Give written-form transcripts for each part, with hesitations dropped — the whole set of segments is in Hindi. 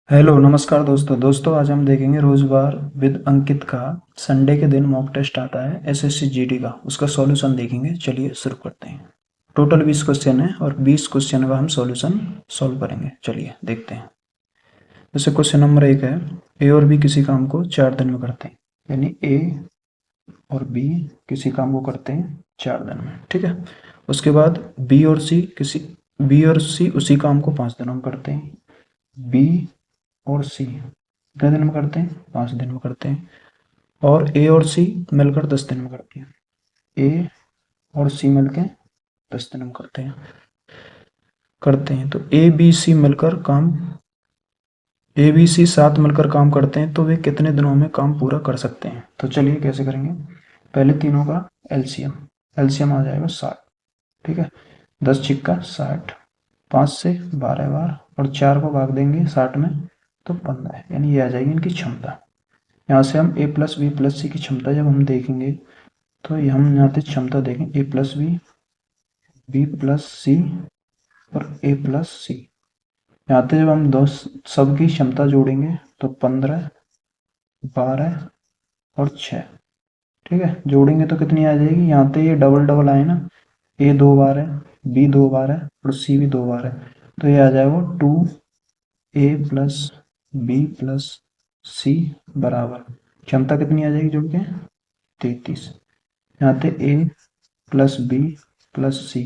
हेलो नमस्कार दोस्तों आज हम देखेंगे रोजगार विद अंकित का संडे के दिन मॉक टेस्ट आता है एसएससी जीडी का। उसका सॉल्यूशन देखेंगे। चलिए शुरू करते हैं। टोटल 20 क्वेश्चन है और 20 क्वेश्चन का हम सॉल्यूशन सॉल्व करेंगे। चलिए देखते हैं। जैसे क्वेश्चन नंबर 1 है, ए और बी किसी काम को 4 दिन में करते हैं, यानी ए और बी किसी काम को करते हैं 4 दिन में। ठीक है। उसके बाद बी और सी उसी काम को 5 दिनों में करते हैं। बी और सी कितने दिन में करते हैं? 5 दिन में करते हैं। और ए और सी मिलकर 10 दिन में करते हैं। ए और सी मिलकर 10 दिन में करते हैं। तो ए बी सी साथ मिलकर काम करते हैं, तो वे कितने दिनों में काम पूरा कर सकते हैं? तो चलिए कैसे करेंगे। पहले तीनों का एलसीएम एलसीएम आ जाएगा 60। ठीक है। 10 × 60, 5 से 12 बार और 4 को भाग देंगे 60 में तो 15 है, यानी ये आ जाएगी इनकी क्षमता। यहाँ से हम ए प्लस बी प्लस सी की क्षमता जब हम देखेंगे तो हम यहाँ से क्षमता देखें ए प्लस बी प्लस सी और ए प्लस सी। यहाँ से जब हम दो सबकी क्षमता जोड़ेंगे तो 15, 12 और 6। ठीक है। जोड़ेंगे तो कितनी आ जाएगी? यहाँ पे ये डबल डबल आए ना, ए 2 बार है, बी 2 बार है और सी भी 2 बार है, तो ये आ जाएगा 2a प्लस बी प्लस सी बराबर क्षमता कितनी आ जाएगी जोड़ के? 33। यहाँ पे ए प्लस बी प्लस सी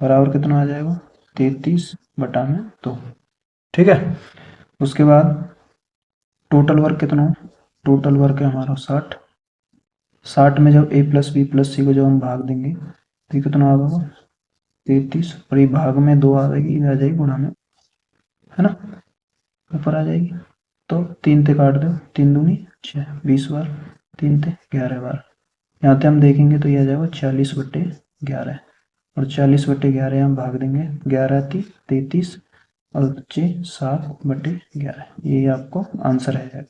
बराबर कितना आ जाएगा? 33/2। ठीक है। उसके बाद टोटल वर्क कितना? टोटल वर्क है हमारा 60। 60 में जब ए प्लस बी प्लस सी को जब हम भाग देंगे तो ये कितना आ जाएगा? 33। और ये भाग में 2 आ जाएगी, आ जाएगी गुणा में, है ना, ऊपर आ जाएगी। तो 3 से काट दो, 3 दूनी 6, 20 बार, 3 से 11 बार। यहाँ से हम देखेंगे तो यह आ जाएगा 40/11 और 40/11 हम भाग देंगे, 11 थी 33 और बच्चे 7/11। ये आपको आंसर है।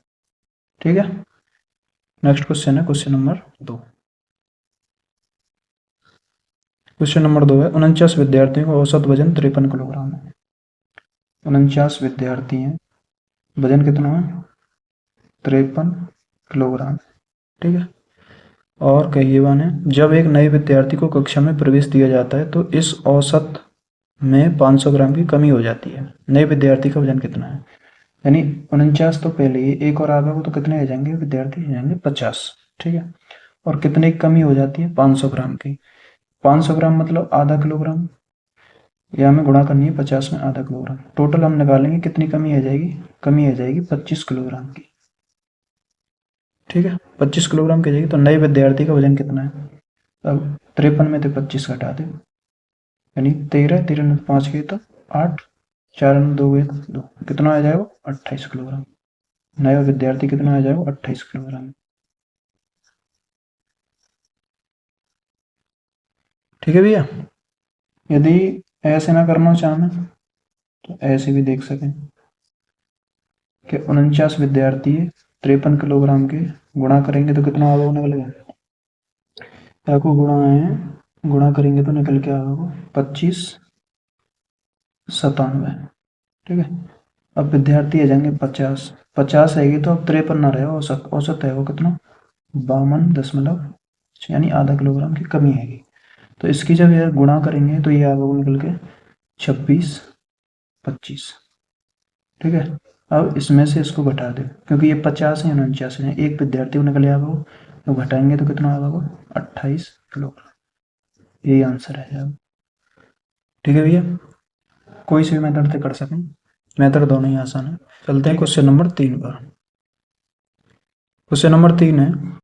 ठीक है। नेक्स्ट क्वेश्चन है क्वेश्चन नंबर 2। क्वेश्चन नंबर 2 है, 49 विद्यार्थियों का औसत वजन 53 किलोग्राम है। 49 विद्यार्थी हैं, वजन कितना है? 53 किलोग्राम। ठीक है। और कहिए वन है, जब एक नए विद्यार्थी को कक्षा में प्रवेश दिया जाता है तो इस औसत में 500 ग्राम की कमी हो जाती है। नए विद्यार्थी का वजन कितना है? यानी 49 तो पहले ही, एक और आगे को तो कितने हो जाएंगे विद्यार्थी? हो जाएंगे 50। ठीक है। और कितने की कमी हो जाती है? 500 ग्राम की। 500 ग्राम मतलब आधा किलोग्राम, या हमें गुणा करनी है 50 में आधा किलोग्राम। टोटल हम निकालेंगे कितनी कमी आ जाएगी? कमी आ जाएगी 25 किलोग्राम की। ठीक है। 25 किलोग्राम की जाएगी। तो नए विद्यार्थी का वजन कितना है? अब 53 में से 25 घटा दे, यानी 13, 13 में 5 गए तो 8, 4 में 2 गए तो 2, कितना आ जाएगा? 28 किलोग्राम। नया विद्यार्थी कितना आ जाएगा? 28 किलोग्राम। ठीक है भैया। यदि ऐसे ना करना चाहें तो ऐसे भी देख सकें कि 49 विद्यार्थी 53 किलोग्राम के, गुणा करेंगे तो कितना आएगा निकलेगा? को गुणा करेंगे तो निकल के आएगा 25, 97। ठीक है। अब विद्यार्थी आ जाएंगे 50। 50 आएगी तो अब 53 ना रहेगा, औसत औसत है वो कितना? 52 दशमलव, यानी आधा किलोग्राम की कमी आएगी। तो इसकी जब ये गुणा करेंगे तो ये आएगा निकल के 26, 25। ठीक है। अब इसमें से इसको घटा दो, क्योंकि ये 50 है 49 है, एक विद्यार्थी को निकले आएगा, तो घटाएंगे तो कितना आएगा? 28 किलोग्राम। यही आंसर है। ठीक है भैया। कोई से भी मेथड से कर सकें, मेथड दोनों ही आसान है। चलते हैं क्वेश्चन नंबर 3 पर। क्वेश्चन नंबर 3 है,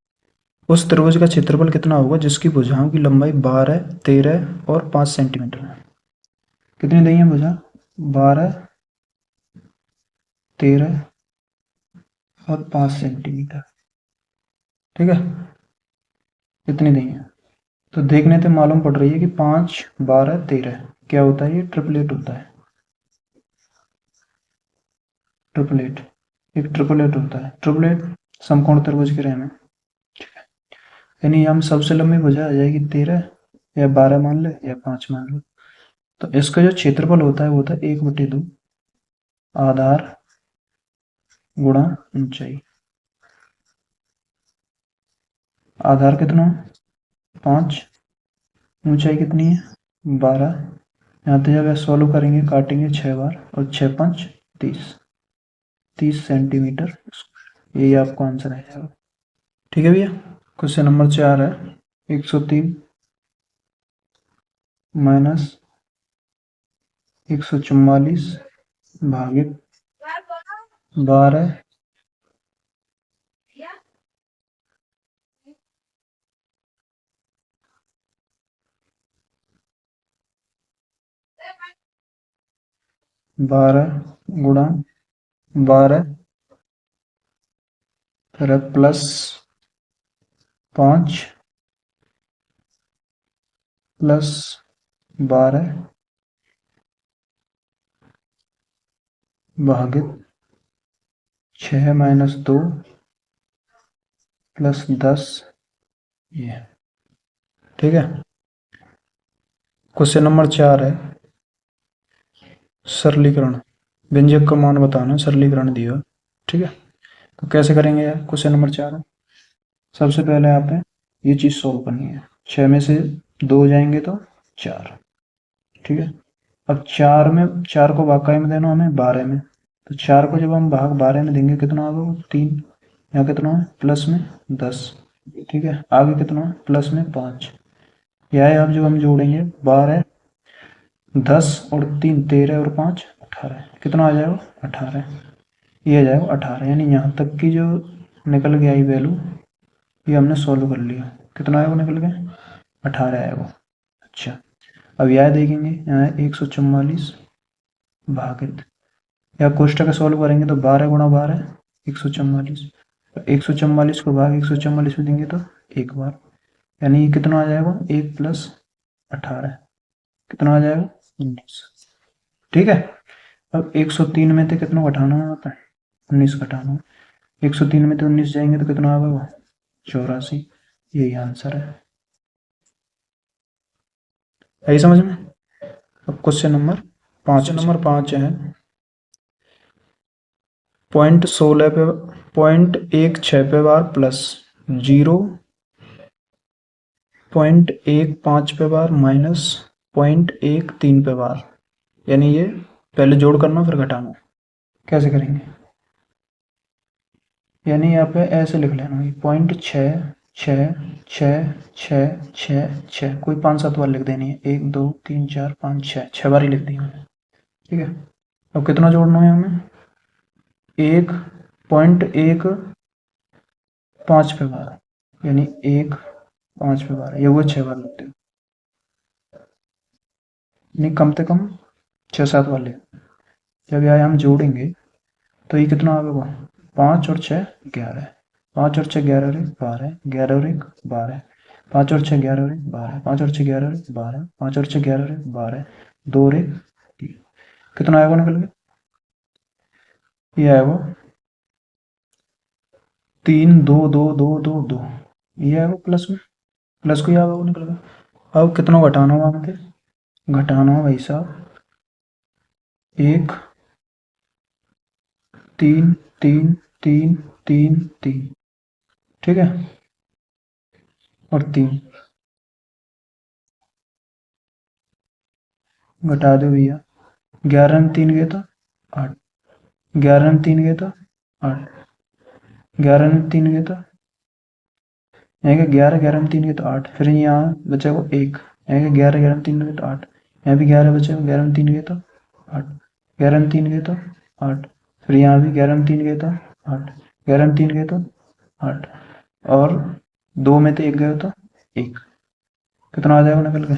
उस त्रिभुज का क्षेत्रफल कितना होगा जिसकी भुजाओं की लंबाई 12, 13 और 5 सेंटीमीटर है? कितनी दी है भुजा? 12, 13 और 5 सेंटीमीटर। ठीक है। कितनी दी है? तो देखने से मालूम पड़ रही है कि 5, 12, 13 क्या होता है? ये ट्रिपलेट होता है। ट्रिपलेट, एक ट्रिपलेट होता है। ट्रिपलेट समकोण त्रिभुज के रहे में। यानी हम सबसे लंबी भुजा आ जाएगी 13 या 12 मान ले या 5 मान लो। तो इसका जो क्षेत्रफल होता है वो होता है 1/2 आधार गुणा ऊंचाई। आधार कितना, 5, ऊंचाई कितनी है 12। यहाँ तो जब सॉल्व करेंगे काटेंगे 6 बार और 6 5 30 सेंटीमीटर। यही आपको आंसर आ जाएगा। ठीक है भैया। क्वेश्चन नंबर 4 है 103 माइनस 144 भागित 12 गुणा 12 फिर प्लस 5 प्लस 12 भागित 6 माइनस 2 प्लस 10। ये ठीक है। क्वेश्चन नंबर 4 है सरलीकरण। व्यंजक का मान बताना, सरलीकरण दिया। ठीक है, तो कैसे करेंगे यार। क्वेश्चन नंबर 4 है, सबसे पहले आप ये चीज सोल्व करनी है। 6 में से 2 जाएंगे तो 4। ठीक है, अब 4 को भाग में देना हमें 12 में, तो 4 को जब हम भाग 12 में देंगे कितना होगा 3। यहाँ कितना है प्लस में 10। ठीक है, आगे कितना है प्लस में 5। यह अब जो हम जोड़ेंगे 12 10 और 3 13 और 5 18। कितना आ जाएगा 18। ये आ जाएगा 18, यानी यहाँ तक की जो निकल गया ये वैल्यू, ये हमने सॉल्व कर लिया। कितना आएगा निकल गया 18 आएगा। अच्छा, अब यह देखेंगे यहाँ 144 भागित, या कोष्टक सॉल्व करेंगे तो 12 गुणा 12 144। 144 को भाग 144 में देंगे तो एक बार, यानी कितना आ जाएगा 1 प्लस 18 कितना आ जाएगा 19। ठीक है, अब 103 में तो कितना घटाना होता है 19 घटाना। 103 में तो 19 जाएंगे तो कितना आएगा 84। यही आंसर है। यही समझ में। अब क्वेश्चन नंबर 5 है 0.16 पे 0.16 पे बार प्लस 0.15 पे बार माइनस 0.13 पे बार, यानी ये पहले जोड़ करना फिर घटाना। कैसे करेंगे, यानी यहाँ पे ऐसे लिख लेना 0.6 कोई 5 7 बार लिख देनी है, 1 2 3 4 5 6 बार ही लिख दी मैंने। ठीक है, अब कितना जोड़ना है हमें 1.15 पे बार, यानी 1.5 पे बार, ये वो 6 बार लिखते हैं, यानी कम से कम 6 7 बार लिख। जब यहाँ हम जोड़ेंगे तो ये कितना आएगा 5 और 6 11, 5 और 6 11 और 1 12, 11 और 1 12, 5 और 6 11 और 1 12, 5 और 6 11 और 1 12, 5 और 6 11 और 1 12, 2 और 1 3। कितना आएगा निकल के, ये आएगा 3 2 2 2 2 2, ये आएगा प्लस में, प्लस को आएगा निकल गया। अब कितना घटाना हुआ मुझे, घटाना हो भाई साहब 1 3 3 3 3 3। ठीक है, और 3 घटा दो भैया, 11 में 3 गए तो 8, 11 में 3 गए तो 8, 11 में 3 गए तो यहाँ का 11 11 में 3 गए तो 8, फिर यहाँ बचेगा 1, यहाँ का 11 11 में 3 गए तो 8, यहाँ भी 11 बचेगा, 11 में 3 गए तो 8, 11 में 3 गए तो 8, फिर यहाँ भी 11 में 3 गए तो 8, 11 में 3 गए तो 8, और 2 में तो 1 गए तो 1। कितना आ जाएगा निकल के,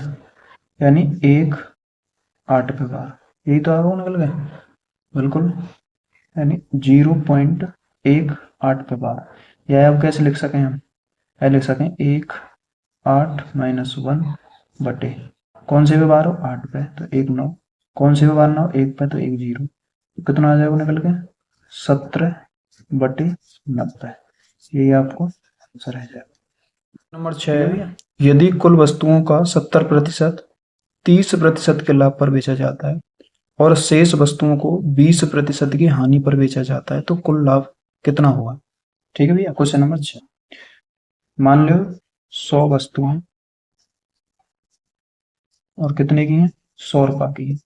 यानी 1 8 पे बार, यही तो आएगा निकल गए बिल्कुल, यानी 0.18 पे बार। यह अब कैसे लिख सकें हम, यह लिख सकें 1 8 माइनस 1 बटे कौन से पे बार हो 8 पे तो 1 9, कौन से पे बार ना हो 1 पे तो 1 0, तो कितना आ जाएगा निकल के 17 बटे 90। यही आपको आंसर रह जाएगा। नंबर 6, यदि कुल वस्तुओं का 70% 30% के लाभ पर बेचा जाता है और शेष वस्तुओं को 20% की हानि पर बेचा जाता है तो कुल लाभ कितना होगा। ठीक है भैया। क्वेश्चन नंबर 6, मान लो 100 वस्तुएं और कितने की हैं, 100 रुपये की है।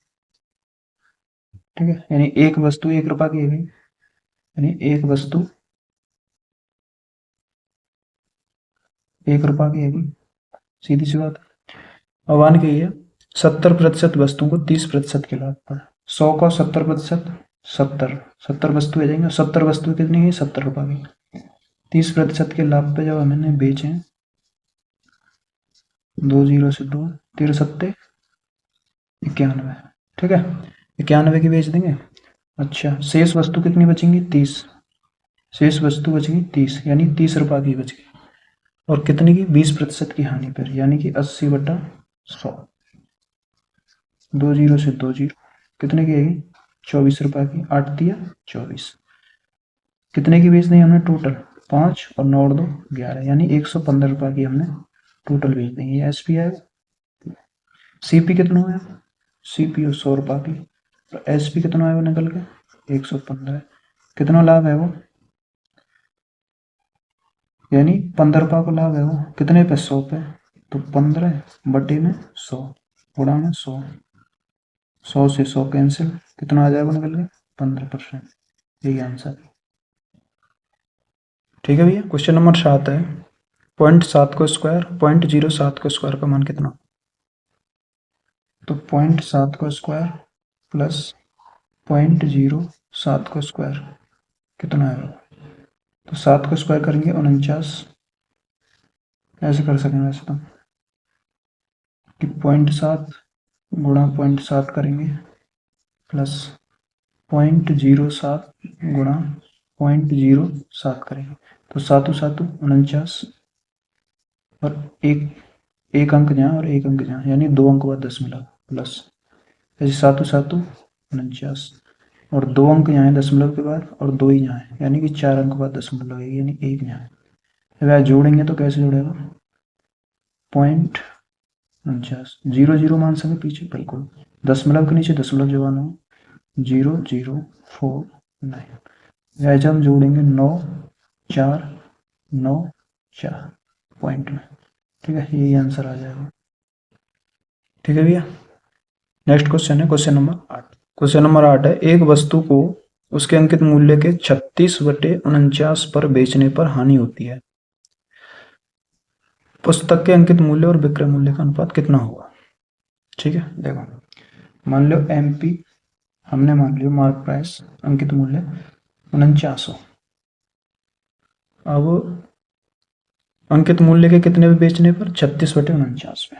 ठीक है, यानी एक वस्तु 1 रुपये की है भाई, यानी एक वस्तु 1 रुपये की है भाई, सीधी सी बात है। अब मान के ये 70% वस्तुओं को 30% के लाभ पर, 100 का 70%, 70 वस्तु आ जाएंगे, 70 वस्तु कितनी है, 70 रुपये की। 30% के लाभ पे जब हमने बेचे, 2 जीरो से 2, 13 सत्ते 91। ठीक है, 91 की बेच देंगे। अच्छा, शेष वस्तु कितनी बचेंगी, 30। शेष वस्तु बचेगी 30, यानी 30 रुपये की बच गई। और कितने की, 20% की हानि पर, यानी कि 80/100। 2 जीरो से 2 जीरो, कितने की आएगी, 24 रुपये की। 8 दिया 24, कितने की बेच दी हमने टोटल, 5 और 9 और 2 11, यानी 115 रुपये की हमने टोटल बेच दी। ये एस पी आएगा। सीपी कितना है, सीपी 100 रुपये की, तो एस पी कितना है वो निकल के 115। कितना लाभ है वो, यानी 15 रुपये का लाभ है वो। कितने पे, 100 पे, तो 15 बटे में 100 गुणा में 100, 100 से 100 कैंसिल, कितना आ जाएगा निकल के, 15%। यही आंसर। ठीक है भैया। क्वेश्चन नंबर 7 है, 0.7 को स्क्वायर, 0.07 को स्क्वायर का मान कितना। तो 0.7 को स्क्वायर प्लस 0.07 को स्क्वायर कितना है, तो 7 को स्क्वायर करेंगे 49, ऐसे कर सकेंगे वैसे तो, कि 0.7 गुणा 0.7 करेंगे प्लस 0.07 गुणा 0.07 करेंगे, तो 7 7 49, और एक अंक जहाँ और एक अंक जहाँ, यानी 2 अंक बाद 10 मिला प्लस, ऐसे 7 7 49, और 2 अंक यहाँ है दशमलव के बाद, और 2 ही यहाँ है, यानी कि 4 अंक बाद दशमलव लगेगी, यानी 1 यहाँ है। अब जोड़ेंगे तो कैसे जुड़ेगा, 0.49, 0 0 मान सके पीछे, बिल्कुल दशमलव के नीचे दशमलव जवान हो, 0049। ऐसे हम जोड़ेंगे 9 4 9 4 पॉइंट में। ठीक है, यही आंसर आ जाएगा। ठीक है भैया। नेक्स्ट क्वेश्चन है क्वेश्चन नंबर 8। क्वेश्चन नंबर 8 है, एक वस्तु को उसके अंकित मूल्य के 36/49 पर बेचने पर हानि होती है। पुस्तक के अंकित मूल्य और विक्रय मूल्य का अनुपात कितना होगा। ठीक है, देखो, मान लो एमपी, हमने मान लिया मार्क प्राइस, अंकित मूल्य 4900। अब अंकित मूल्य के कितने पे बेचने पर, 36/49 पे,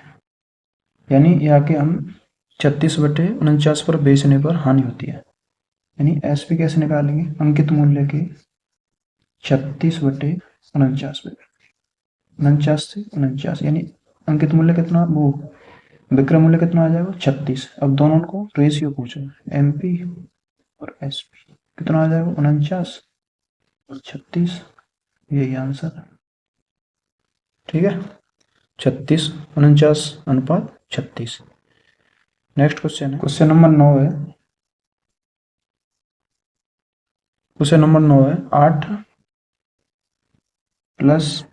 यानी यहाँ के हम 36/49 पर बेचने पर हानि होती है। यानी एस पी कैसे निकालेंगे, अंकित मूल्य के 36/49 पे, 49 से 49, यानी अंकित मूल्य कितना, वो विक्रय मूल्य कितना आ जाएगा, 36। अब दोनों को रेशियो पूछो, एमपी और एसपी, कितना आ जाएगा, 49 और 36, यही आंसर है। ठीक है, 36/49 = 36। नेक्स्ट क्वेश्चन है क्वेश्चन नंबर 9 है, क्वेश्चन नंबर 9 है, 8 +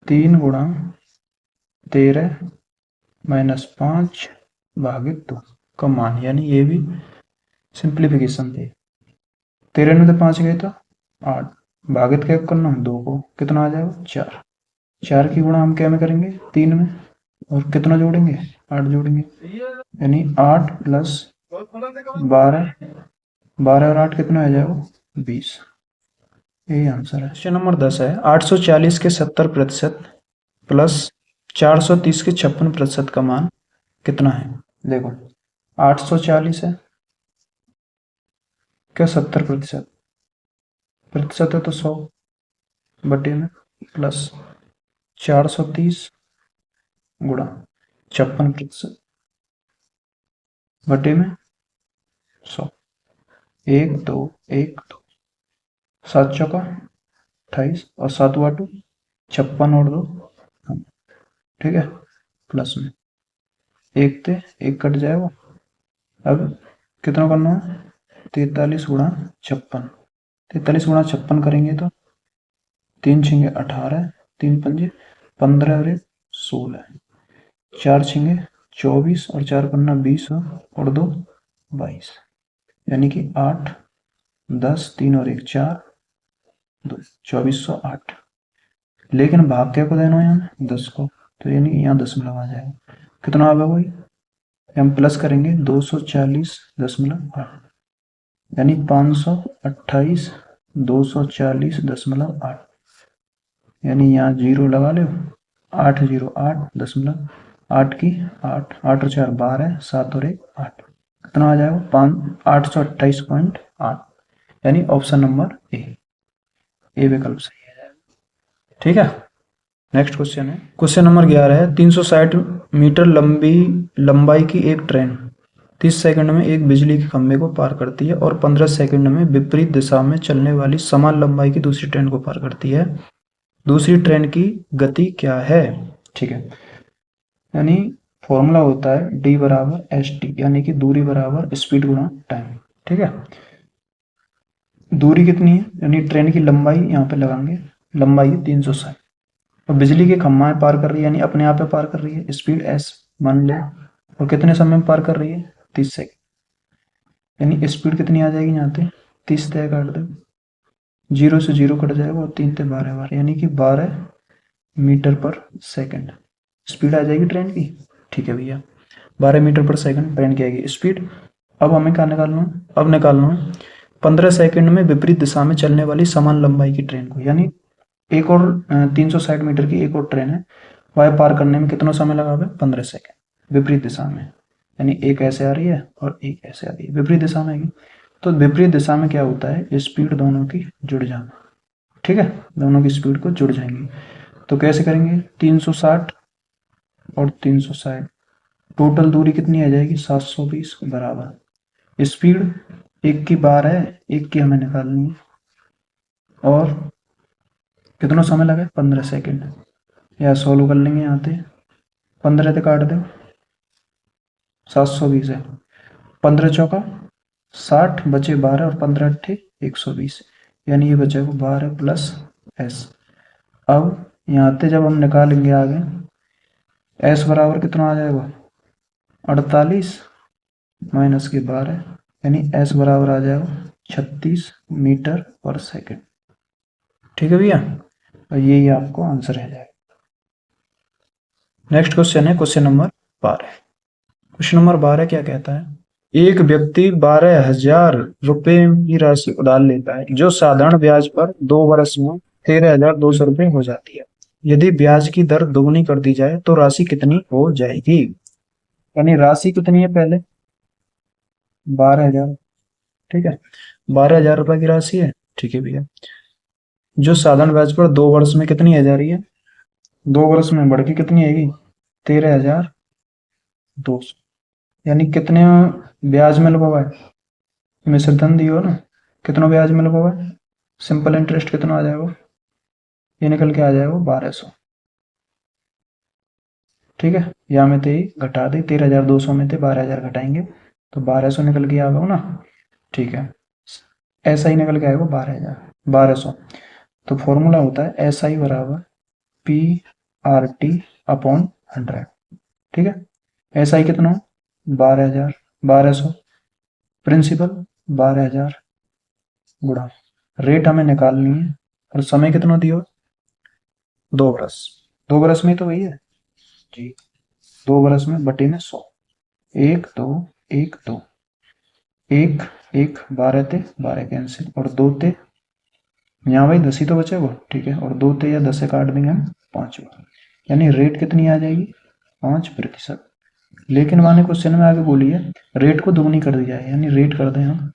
3 × 13 - 5 / 2 का मान, यानी ये भी सिंप्लीफिकेशन थे। 13 में तो 5 गए तो 8, भागित क्या करना है 2 को, कितना आ जाएगा 4। 4 की गुणा हम क्या में करेंगे, 3 में, और कितना जोड़ेंगे, 8 जोड़ेंगे, यानी 8 + 12, 12 और 8 कितना आ जाएगा, 20। यही आंसर है। क्वेश्चन नंबर 10 है, 840 के 70% प्लस 430 के 56% का मान कितना है। देखो, 840 है क्या, 70% प्रतिशत है तो 100 बटे में, प्लस 430 गुणा 56% बटे में 100, 1 2 1 2, 7 चौका 28, और 7 बाटू 56 और 2। ठीक है, प्लस में 1 थे 1 कट जाएगा। अब कितना करना है, 43 गुणा 56। 43 गुणा 56 करेंगे तो 3 छिंगे 18, 3 पंजे 15 और 16, 4 छिंगे 24 और 4 पन्ना 20 और 2 22, यानी कि 8 10 3 और 1 4 2 2408। लेकिन भाग क्या को देना है यहाँ 10 को, तो यानी यहाँ 10 आ जाएगा। कितना आएगा वही, हम प्लस करेंगे 240.8, यानी 528 240.8, यानी यहाँ 0 लगा लो, 808.8 की 8 8 और 4 12, 7 और 1 8, कितना आ जाएगा 828.8, यानी ऑप्शन नंबर ए विकल्प सही है। ठीक है, नेक्स्ट क्वेश्चन है, क्वेश्चन नंबर 11 है, 360 मीटर लंबाई की एक ट्रेन 30 सेकंड में एक बिजली के खंभे को पार करती है और 15 सेकंड में विपरीत दिशा में चलने वाली समान लंबाई की दूसरी ट्रेन को पार करती है। दूसरी ट्रेन की गति क्या है? ठीक है, यानी फॉर्मूला होता है d बराबर एस टी, यानी कि दूरी बराबर स्पीड गुणा टाइम। ठीक है, दूरी कितनी है, यानी ट्रेन की लंबाई यहाँ पे लगाएंगे, लंबाई है 360 और बिजली के खंभा पार कर रही है, यानी अपने आप पे पार कर रही है, स्पीड एस मान ले, और कितने समय में पार कर रही है 30 सेकंड, यानी स्पीड कितनी आ जाएगी यहाँ पे 30 तय काट दो, 0 से 0 कट जाएगा और 3 से 12 बार, यानी कि 12 मीटर पर सेकंड स्पीड आ जाएगी ट्रेन की। ठीक है भैया, 12 मीटर पर सेकंड ट्रेन की आएगी स्पीड। अब हमें क्या निकालना है, अब निकालना है 15 सेकंड में विपरीत दिशा में चलने वाली समान लंबाई की ट्रेन को, यानी एक और 360 मीटर की एक और ट्रेन है, वह पार करने में कितना समय लगा हुआ है 15 सेकंड विपरीत दिशा में, यानी एक ऐसे आ रही है और एक ऐसे आ रही है, विपरीत दिशा में आएगी। तो विपरीत दिशा में क्या होता है, स्पीड दोनों की जुड़ जाना। ठीक है, दोनों की स्पीड को जुड़ जाएंगी। तो कैसे करेंगे, 360 और 360, टोटल दूरी कितनी आ जाएगी 720 बराबर स्पीड, एक की बार है, एक की हमें निकालनी है, और कितना समय लगा 15 सेकंड, या सोल्व कर लेंगे यहाँ पे, 15 से काट दो 720 है, 15 चौका 60 बचे 12 और 15 अट्ठे 120, यानी ये बचेगा 12 प्लस एस। अब यहाँ पे जब हम निकालेंगे आगे, एस बराबर कितना आ जाएगा 48 माइनस के 12, यानी एस बराबर आ जाएगा 36 मीटर पर सेकंड। ठीक है भैया, और यही आपको आंसर है जाएगा। नेक्स्ट क्वेश्चन है क्वेश्चन नंबर 12। क्वेश्चन नंबर 12 क्या कहता है, एक व्यक्ति 12,000 रुपए की राशि उधार लेता है जो साधारण ब्याज पर 2 वर्ष में 13,200 रुपए हो जाती है। यदि ब्याज की दर दोगुनी कर दी जाए तो राशि कितनी हो जाएगी? यानी राशि कितनी है पहले 12,000, ठीक है 12,000 रुपए की राशि है। ठीक है भैया, जो साधारण ब्याज पर 2 वर्ष में कितनी आ जा रही है, 2 वर्ष में बढ़ के कितनी आएगी 13,200, यानी कितने ब्याज में लगा हुआ है, मिश्र धन दियो ना, कितना ब्याज में लगा हुआ है, सिंपल इंटरेस्ट कितना आ जाएगा, ये निकल के आ जाएगा 1200। ठीक है, यहाँ में थे घटा दे, 13,200 में थे 12,000 घटाएंगे तो 1200 निकल के आएगा ना। ठीक है, ऐसा ही निकल के आएगा 12,000 तो फॉर्मूला होता है एस आई बराबर पी आर टी अपॉन 100। ठीक है, एस आई कितना 12,000 प्रिंसिपल 12,000 गुणा रेट हमें निकालनी है, और समय कितना दियो 2 वर्ष, 2 वर्ष में तो वही है जी, 2 वर्ष में बटे में 100, 1 2 1 2 1 1 12 थे 12 कैंसिल, और 2 थे यहाँ भाई 10 ही तो बचे वो। ठीक है, और 2 थे या 10 से काट देंगे हम 5 बार, यानी रेट कितनी आ जाएगी 5%। लेकिन मैंने क्वेश्चन में आगे बोली है रेट को दोगुनी कर दी जाए, यानी रेट कर दें हम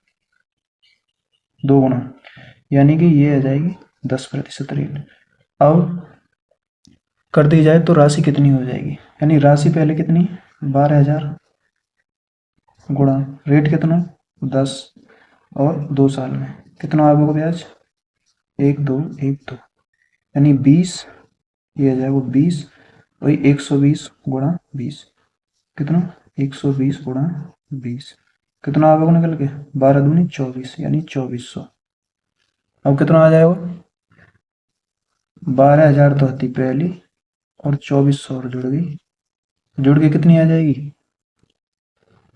2 गुना, यानी कि ये आ जाएगी 10% रेट। अब कर दी जाए तो राशि कितनी हो जाएगी, यानी राशि पहले कितनी 12,000 गुणा रेट कितना 10, और 2 साल में कितना आएगा ब्याज 1 2 1 2, यानी 20, ये आ जाएगा 20, वही 120 गुणा 20, कितना 120 गुणा 20, कितना आ गया निकल के, 12 दूनी 24 यानी 2400। अब कितना आ जाएगा, 12,000 तो होती पहली और 2400 और जुड़ गई, जुड़ के कितनी आ जाएगी,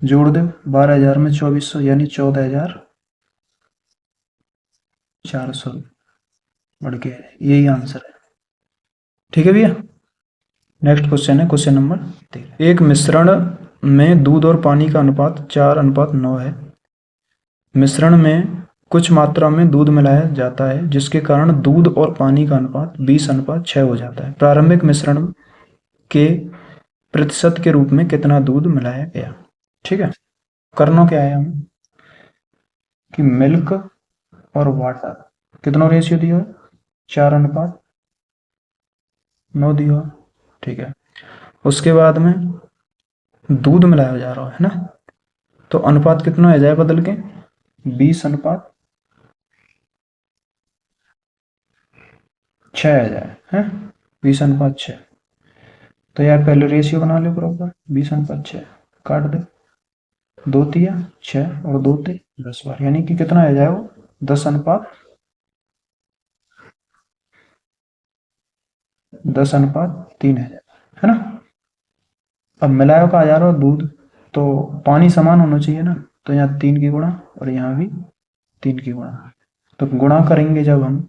जोड़ दो 12,000 में 2400 यानी 14,400 बढ़ के यही आंसर है। ठीक है भैया। नेक्स्ट क्वेश्चन है क्वेश्चन नंबर 13। एक मिश्रण में दूध और पानी का अनुपात 4:9 है। मिश्रण में कुछ मात्रा में दूध मिलाया जाता है जिसके कारण दूध और पानी का अनुपात 20:6 हो जाता है। प्रारंभिक मिश्रण के प्रतिशत के रूप में कितना दूध मिलाया गया। ठीक है, करना क्या है हमें कि मिल्क और वाटर कितना रेशियो दिया है, 4:9 दिया। ठीक है, उसके बाद में दूध मिलाया जा रहा है ना, तो अनुपात कितना आ जाए बदल के, 20:6 आ जाए है, 20:6। तो यार पहले रेशियो बना लो प्रॉपर, 20:6 काट दे, 2 तिया 6 और 2 ते 10 बार, यानी कि कितना आ जाए वो 10:3 है ना। अब मिलायो का आ जा रहा है दूध, तो पानी समान होना चाहिए ना, तो यहाँ 3 की गुणा और यहाँ भी 3 की गुणा, तो गुणा करेंगे जब हम,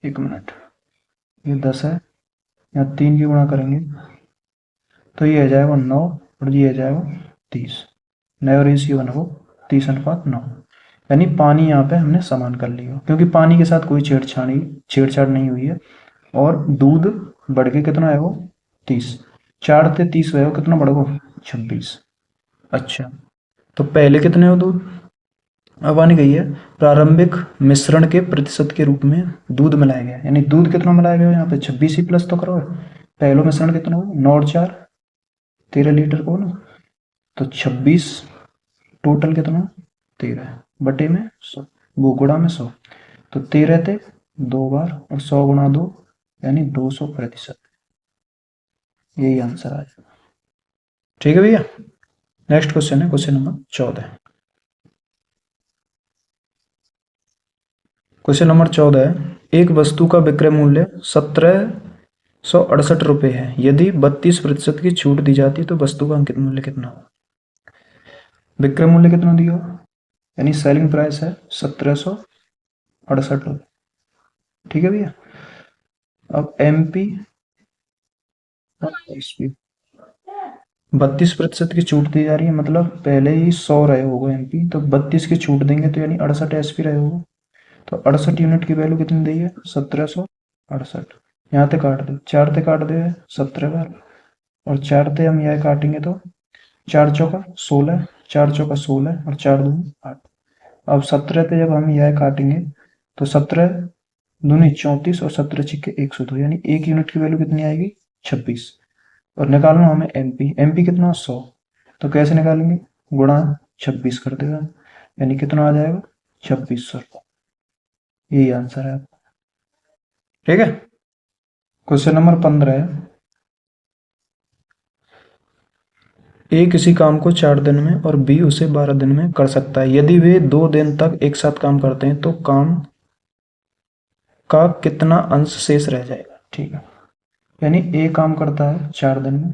1 मिनट, ये 10 है, यहाँ 3 की गुणा करेंगे तो ये आ जाएगा 9 और ये आ जाएगा 30, नया रेशियो बना वो 30:9, यानी पानी यहाँ पे हमने समान कर लिया क्योंकि पानी के साथ कोई छेड़छाड़ नहीं हुई है। और दूध बढ़ के कितना है वो 30, 4 से 30 हुआ कितना बढ़ेगा 26। अच्छा, तो पहले कितने हो दूध, अब आने गई है प्रारंभिक मिश्रण के प्रतिशत के रूप में दूध मिलाया गया, यानी दूध कितना मिलाया गया यहाँ पे 26 ही प्लस तो करो, पहलो मिश्रण कितना हो 9 और 4 13 लीटर को ना, तो 26 टोटल कितना 13 बटे में 100, वो गुणा में 100, तो 13 थे 2 बार और 100 गुणा 2 यानी 200%, यही आंसर आ जाएगा। ठीक है भैया। नेक्स्ट क्वेश्चन है क्वेश्चन नंबर 14। क्वेश्चन नंबर 14 है, एक वस्तु का विक्रय मूल्य 1768 रुपये है, यदि 32% की छूट दी जाती तो वस्तु का अंकित मूल्य कितना हो। विक्रय मूल्य कितना दिया, यानी सेलिंग प्राइस है 1768 रुपये। ठीक है भैया। अब एमपी और एसपी 32% की छूट दी जा रही है, मतलब पहले ही 100 रहे होगा एमपी, तो 32 की छूट देंगे तो यानी 68 एसपी रहे होगा, तो 68 यूनिट की वैल्यू कितनी दी है 1768, यहाँ से काट दो 4 से काट दे 17 बार और 4 से हम यह काटेंगे तो 4 चौका 16, 4 चौका 16 और 4 दूनी 8। अब 17 से जब हम यह काटेंगे तो 17 दूनी 34 और 17 छिक्के 102, यानी 1 यूनिट की वैल्यू कितनी आएगी 26, और निकालना हमें एमपी, एमपी कितना 100, तो कैसे निकालेंगे गुणा 26 कर देगा, यानी कितना आ जाएगा 2600, यही आंसर है आपका। ठीक है। क्वेश्चन नंबर 15 है, ए किसी काम को 4 दिन में और बी उसे 12 दिन में कर सकता है, यदि वे 2 दिन तक एक साथ काम करते हैं तो काम का कितना अंश शेष रह जाएगा। ठीक है, यानी ए काम करता है 4 दिन में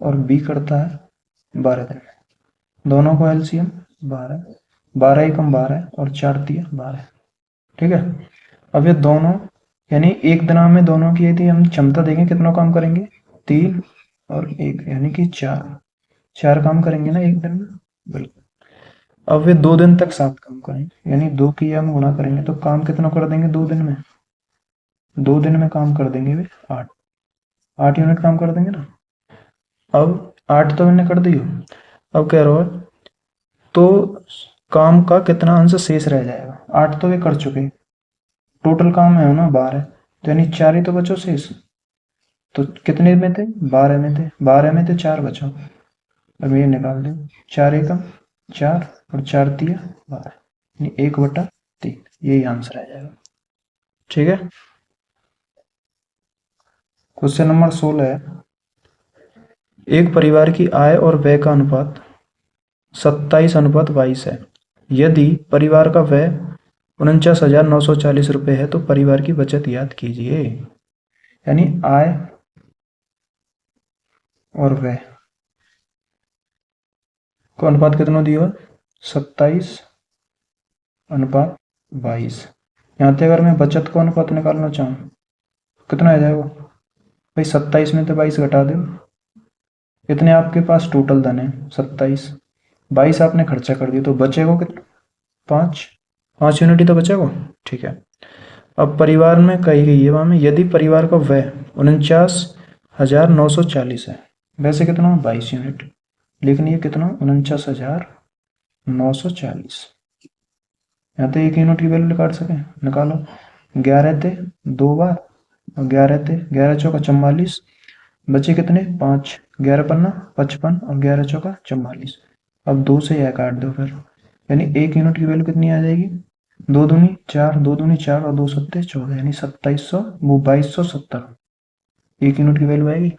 और बी करता है 12 दिन में, दोनों को एलसीएम 12, 12 एकम 12 और 4 तिया 12। ठीक है, अब ये दोनों यानी एक दिन में दोनों की यदि हम क्षमता देखें कितना काम करेंगे 3 और 1 यानी कि 4 काम करेंगे ना एक दिन में, बिल्कुल। अब वे 2 दिन तक साथ काम करेंगे, यानी 2 की हम गुणा करेंगे तो काम कितना कर देंगे 2 दिन में, 2 दिन में काम कर देंगे वे 8 यूनिट काम कर देंगे ना। अब 8 तो मैंने कर दी, अब कह रहा है तो काम का कितना अंश शेष रह जाएगा, 8 तो वे कर चुके, टोटल काम है ना 12, तो यानी 4 ही तो बचो शेष, तो कितने में थे 12 में थे, 12 में थे 4 बचो, अब ये निकाल दो 4 एकम 4 और 4 तिया 12, यानी 1/3, यही आंसर आ जाएगा। ठीक है। क्वेश्चन नंबर 16 है, एक परिवार की आय और व्यय का अनुपात 27:22 है। यदि परिवार का व्यय 49,940 है तो परिवार की बचत ज्ञात कीजिए। यानी आय और व्यय को अनुपात कितना दिया? 27:22। यहाँ से अगर मैं बचत को अनुपात निकालना चाहूँ कितना आ जाएगा भाई? 27 में तो 22 घटा दो। कितने आपके पास टोटल धन है? 27। 22 आपने खर्चा कर दिया तो बचेगा कितना? 5। 5 यूनिट ही तो बचेगा। ठीक है। अब परिवार में कही गई है वहाँ में, यदि परिवार का व्यय 49,940 है, वैसे कितना? 22 यूनिट। लेकिन ये कितना? 49,940। यहाँ तो एक यूनिट की वैल्यू निकाल सके, निकालो। 11 थे 2 बार, और 11 थे, 11 चौका 44, बचे कितने? 5। 11 पन्ना 55 और 11 चौका 44। अब 2 से यह काट दो फिर, यानी एक यूनिट की वैल्यू कितनी आ जाएगी? 2 दूनी 4, 2 दूनी 4 और 2 सत्ते 14, यानी 2700 वो 2270 एक यूनिट की वैल्यू आएगी।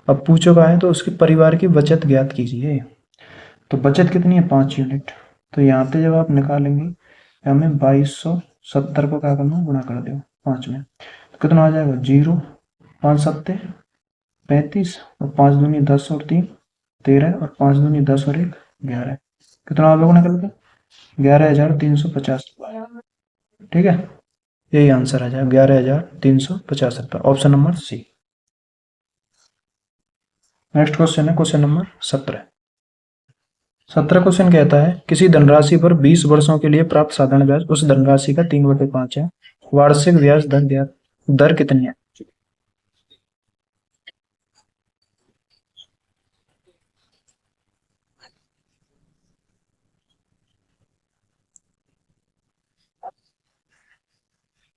अब पूछो कहा है तो उसके परिवार की बचत ज्ञात कीजिए। तो बचत कितनी है? 5 यूनिट। तो यहाँ पे जब आप निकालेंगे हमें 2270 को क्या करना? गुणा कर दो 5 में, तो कितना आ जाएगा? 0, 5 सत्ते 35 और 5 दूनी 10 और 3 13 और 5 दूनी 10 और 1 11। कितना आप लोगों ने निकल गया? 11,350। ठीक है, यही आंसर आ जाएगा 11,350। Option number C. Next question है क्वेश्चन नंबर 17। 17 क्वेश्चन कहता है किसी धनराशि पर 20 वर्षों के लिए प्राप्त साधारण ब्याज उस धनराशि का 3/5 है। वार्षिक ब्याज दर कितनी है?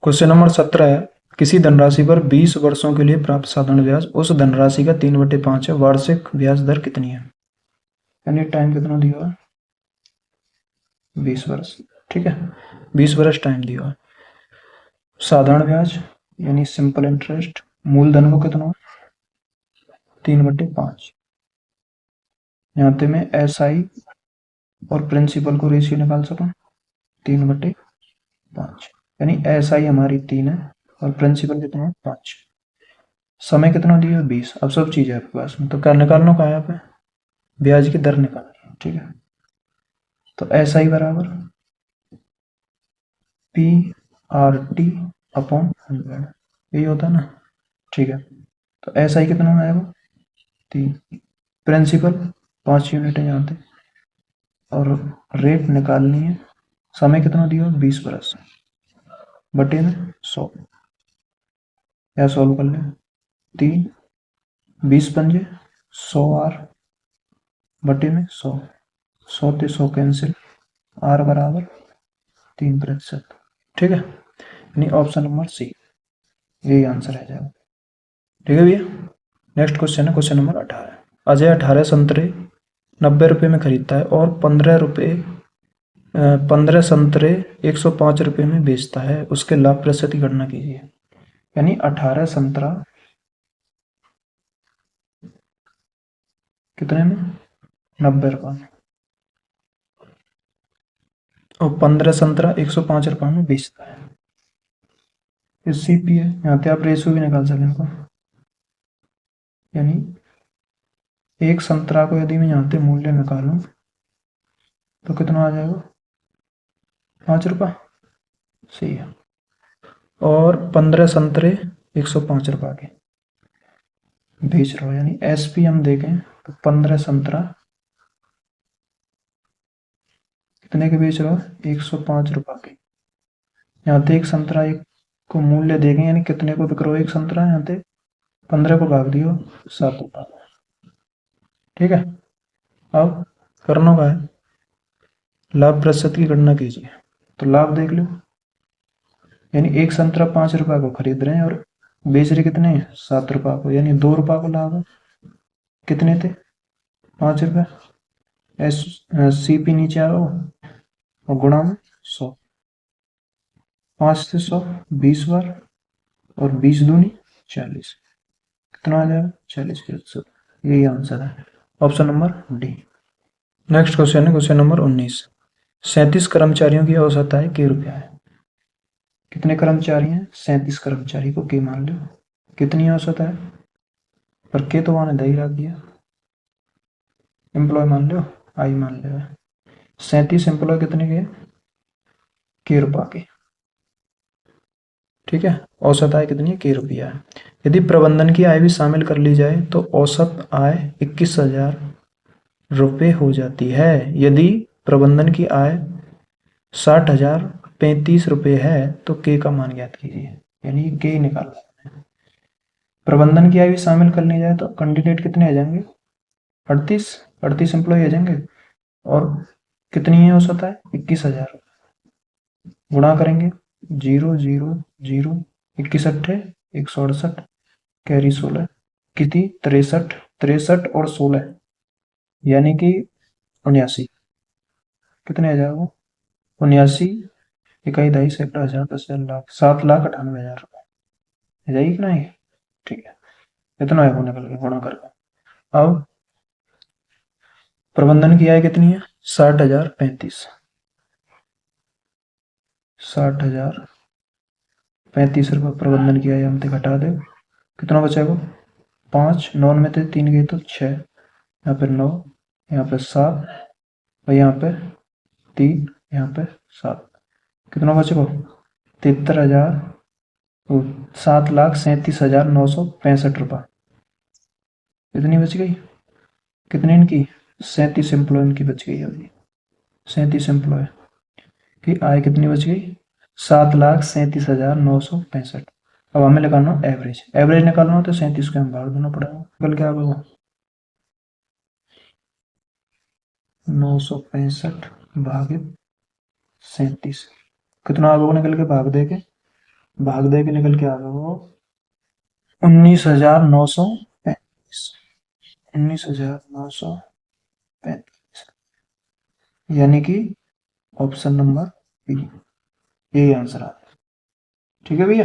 क्वेश्चन नंबर 17 है किसी धनराशि पर 20 वर्षों के लिए प्राप्त साधारण ब्याज उस धनराशि का 3/5 है। वार्षिक ब्याज दर कितनी है? यानी टाइम कितना दिया हुआ है? 20 वर्ष। ठीक है, 20 वर्ष टाइम दिया हुआ है। साधारण ब्याज यानी सिंपल इंटरेस्ट, मूलधन को कितना? 3/5। यहाँ पे मैं SI और प्रिंसिपल को रेशियो निकाल सकूं 3/5, यानी SI हमारी 3 है और प्रिंसिपल कितना है? 5। समय कितना दिया? 20। अब सब चीज़ है आपके पास में, तो क्या निकालना का है यहाँ पे? ब्याज की दर निकालनी है। ठीक है, तो SI बराबर PRT/100 यही होता है ना। ठीक है, तो SI कितना आएगा? 3। प्रिंसिपल 5 यूनिट है यहाँ पे, और रेट निकालनी है। समय कितना दिया? 20 बरस बटे में 100। या सॉल्व कर लें। 3 20 पंजे 100R बटे में 100, 100 से 100 कैंसिल, R बराबर 3%। ठीक है, यानी ऑप्शन नंबर सी यही आंसर है जाएगा। ठीक है भैया। नेक्स्ट क्वेश्चन है क्वेश्चन नंबर 18। अजय 18 संतरे 90 रुपये में खरीदता है और 15 संतरे 105 रुपये में बेचता है। उसके लाभ प्रतिशत की गणना कीजिए। यानी 18 संतरा कितने में? 90 रुपये में, और 15 संतरा 105 रुपये में बेचता है। ये CP है, यहाँ पे आप रेशो भी निकाल सकते हैं। यानी एक संतरा को यदि मैं यहाँ पे मूल्य निकालूं तो कितना आ जाएगा? 5 रुपये। सही है। और 15 संतरे 105 रुपये के बेच रहा हो, यानी SP हम देखें तो 15 संतरा कितने के बेच रहा हो? 105 रुपये के। यहाँ पे एक संतरा एक को मूल्य देखें, यानी कितने को बिक रहा हो एक संतरा? यहाँ पे 15 को भाग दियो 7 रुपये। ठीक है, अब करना का है लाभ प्रतिशत की गणना कीजिए। तो लाभ देख लो, यानी एक संतरा 5 रुपये को खरीद रहे हैं और बेच रहे कितने? 7 रुपये को, यानी 2 रुपये को लाभ है। कितने थे? 5 रुपये। CP नीचे आओ और गुणा में 100। 5 से 100 20 बार, और 20 दूनी 40। कितना आ जाएगा? 40%। यही आंसर है, option number D. Next question है क्वेश्चन नंबर 19। 37 कर्मचारियों की औसत आय के रुपया है। कितने कर्मचारी हैं? 37 कर्मचारी को के मान लो। कितनी औसत है? पर के तो वहां दही रख दिया। एम्प्लॉय मान लो, आई मान लो। 37 एम्प्लॉय कितने के रुपया के। ठीक है, औसत आय कितनी है? के रुपया है। यदि प्रबंधन की आय भी शामिल कर ली जाए तो औसत आय 21,000 रुपये हो जाती है। यदि प्रबंधन की आय 60,035 रुपये है तो के का मान ज्ञात कीजिए, यानी के निकालना है। प्रबंधन की आय भी शामिल कर ली जाए तो कैंडिडेट कितने आ जाएंगे? 38 एम्प्लॉय आ जाएंगे। और कितनी है औसत आय? 21,000। गुणा करेंगे 0 0 0, 21 अट्ठे 168, कैरी 16, कितनी 63, 63 और 16 यानी कि 79। कितने आ जाएगा? 79 इकाई 22 1,000 10,000 लाख 7,98,000 रुपये जाएगी कि नहीं? ठीक है, इतना है वो निकल के गुणा करके। अब प्रबंधन की आय कितनी है? 60,035, 60,035 रुपये प्रबंधन की आय हमसे घटा दे, कितना बचेगा? 5, 9 में से 3 गए तो 6, यहाँ पे 9, यहाँ पे 7 और यहाँ पे 3, यहाँ पे 7, कितना बचेगा? 73,000 7,37,965 रुपये। कितनी बच गई? कितनी इनकी? 37 एम्प्लॉय इनकी बच गई अभी। 37 एम्प्लॉय की आय कितनी बच गई? 7,37,965। अब हमें निकालना एवरेज, एवरेज निकालना हो तो 37 को हम भाग देना पड़ेगा। कल क्या होगा? 965 भागित 37, कितना आ गया निकल के? भाग दे के निकल के आ गया वो 19,935, 19,935, यानी कि ऑप्शन नंबर बी यही आंसर आता है। ठीक है भैया।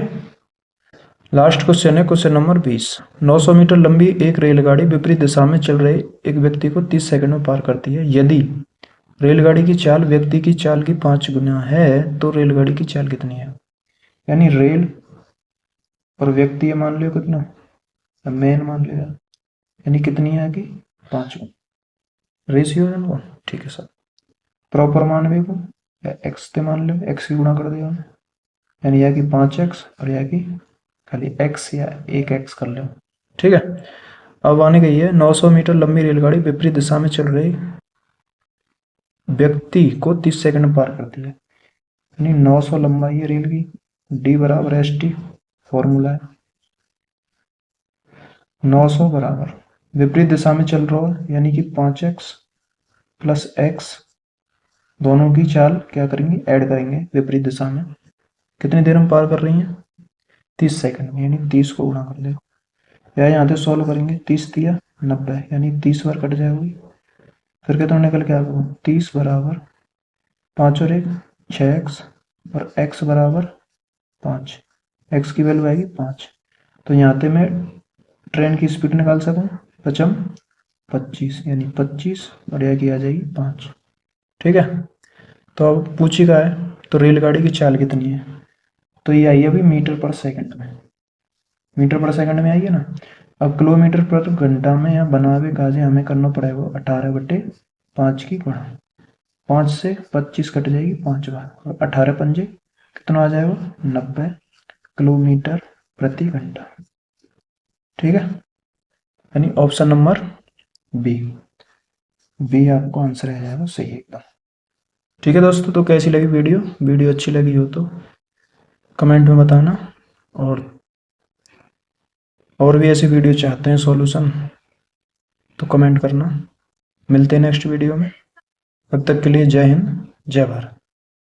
लास्ट क्वेश्चन है क्वेश्चन नंबर 20। 900 मीटर लंबी एक रेलगाड़ी विपरीत दिशा में चल रहे एक व्यक्ति को 30 सेकंड में पार करती है। यदि रेलगाड़ी की चाल व्यक्ति की चाल की 5 गुना है तो रेलगाड़ी की चाल कितनी है? यानी रेल और व्यक्ति मान लो कितना, मेन मान लिया, यानी कितनी है कि 5 गुना रेशियो है ना। ठीक है सर, प्रॉपर मान भी को एक्स से मान लो, एक्स की गुणा कर दिया यानी यह कि 5x और यह कि खाली x या 1x कर लो। ठीक है, अब आने गई है 900 मीटर लंबी रेलगाड़ी विपरीत दिशा में चल रही व्यक्ति को 30 सेकंड में पार करती है। यानी 900 लंबाई है रेल की, d बराबर st फॉर्मूला है। 900 बराबर विपरीत दिशा में चल रहा है यानी कि 5x प्लस x, दोनों की चाल क्या करेंगे? ऐड करेंगे विपरीत दिशा में। कितनी देर में पार कर रही हैं? 30 सेकंड में, यानी 30 को गुणा कर दे या यहाँ से सॉल्व करेंगे। 30 दिया 90, यानी 30 बार कट जाएगी। फिर कितना निकल के आ गया? 30 बराबर 5 और 1 6x और x बराबर 5, x की वैल्यू आएगी 5। तो यहाँ से मैं ट्रेन की स्पीड निकाल सकूँ 25, यानी 25 और यह की आ जाएगी 5। ठीक है, तो अब पूछेगा है तो रेलगाड़ी की चाल कितनी है? तो ये आई है अभी मीटर पर सेकंड में, मीटर पर सेकंड में आई है ना। अब किलोमीटर पर घंटा में या बनावे काजे हमें करना पड़ेगा 18/5 की गुणा। 5 से 25 कट जाएगी 5 बार और 18 पंजे कितना आ जाएगा? 90 किलोमीटर प्रति घंटा। ठीक है, यानी ऑप्शन नंबर बी आपको आंसर आ जाएगा सही एकदम। ठीक है दोस्तों, तो कैसी लगी वीडियो अच्छी लगी हो तो कमेंट में बताना, और भी ऐसी वीडियो चाहते हैं सॉल्यूशन तो कमेंट करना। मिलते हैं नेक्स्ट वीडियो में, तब तक के लिए जय हिंद जय भारत।